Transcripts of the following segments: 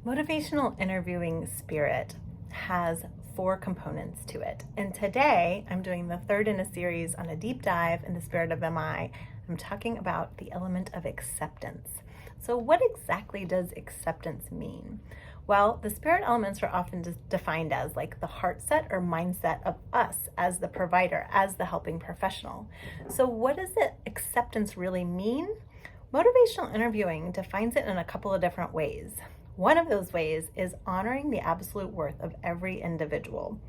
Motivational interviewing spirit has 4 components to it. And today I'm doing the third in a series on a deep dive in the spirit of MI. I'm talking about the element of acceptance. So what exactly does acceptance mean? Well, the spirit elements are often defined as like the heart set or mindset of us as the provider, as the helping professional. So what does acceptance really mean? Motivational interviewing defines it in a couple of different ways. One of those ways is honoring the absolute worth of every individual.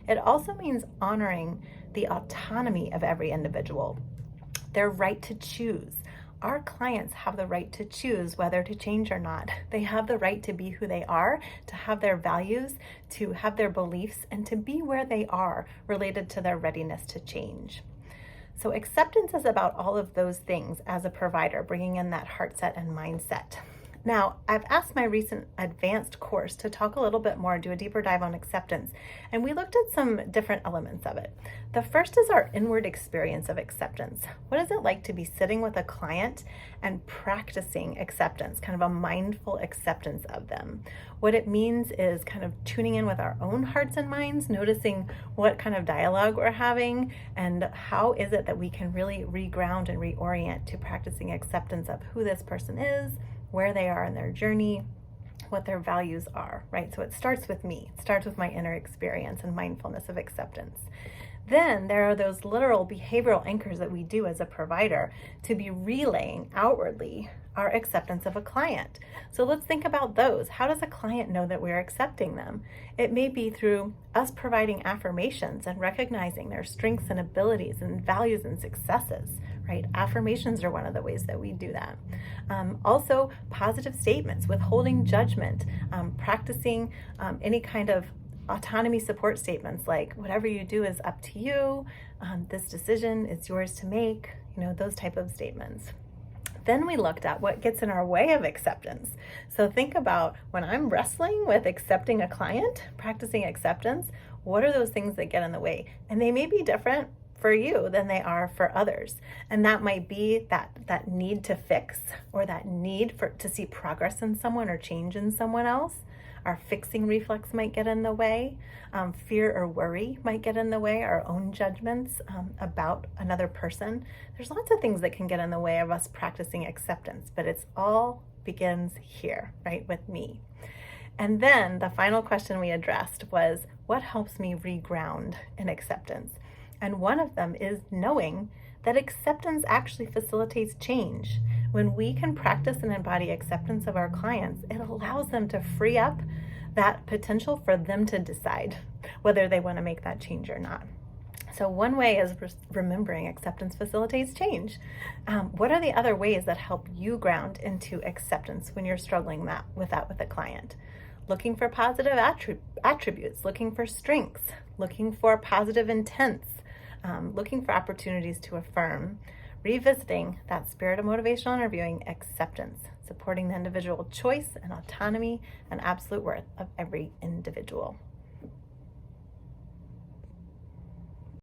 It also means honoring the autonomy of every individual, their right to choose. Our clients have the right to choose whether to change or not. They have the right to be who they are, to have their values, to have their beliefs, and to be where they are related to their readiness to change. So acceptance is about all of those things as a provider, bringing in that heart set and mindset. Now, I've asked my recent advanced course to talk a little bit more, do a deeper dive on acceptance, and we looked at some different elements of it. The first is our inward experience of acceptance. What is it like to be sitting with a client and practicing acceptance, kind of a mindful acceptance of them? What it means is kind of tuning in with our own hearts and minds, noticing what kind of dialogue we're having, and how is it that we can really reground and reorient to practicing acceptance of who this person is, where they are in their journey, what their values are, right? So it starts with me. It starts with my inner experience and mindfulness of acceptance. Then there are those literal behavioral anchors that we do as a provider to be relaying outwardly our acceptance of a client. So let's think about those. How does a client know that we're accepting them? It may be through us providing affirmations and recognizing their strengths and abilities and values and successes, right? Affirmations are one of the ways that we do that. Also, positive statements, withholding judgment, practicing any kind of autonomy support statements like whatever you do is up to you, this decision is yours to make, those type of statements. Then we looked at what gets in our way of acceptance. So think about when I'm wrestling with accepting a client, practicing acceptance, what are those things that get in the way? And they may be different for you than they are for others. And that might be that need to fix, or that need to see progress in someone or change in someone else. Our fixing reflex might get in the way. Fear or worry might get in the way. Our own judgments about another person. There's lots of things that can get in the way of us practicing acceptance, but it's all begins here, right, with me. And then the final question we addressed was, what helps me reground in acceptance? And one of them is knowing that acceptance actually facilitates change. When we can practice and embody acceptance of our clients, it allows them to free up that potential for them to decide whether they want to make that change or not. So one way is remembering acceptance facilitates change. What are the other ways that help you ground into acceptance when you're struggling with that with a client? Looking for positive attributes, looking for strengths, looking for positive intents, looking for opportunities to affirm, revisiting that spirit of motivational interviewing, acceptance, supporting the individual choice and autonomy and absolute worth of every individual.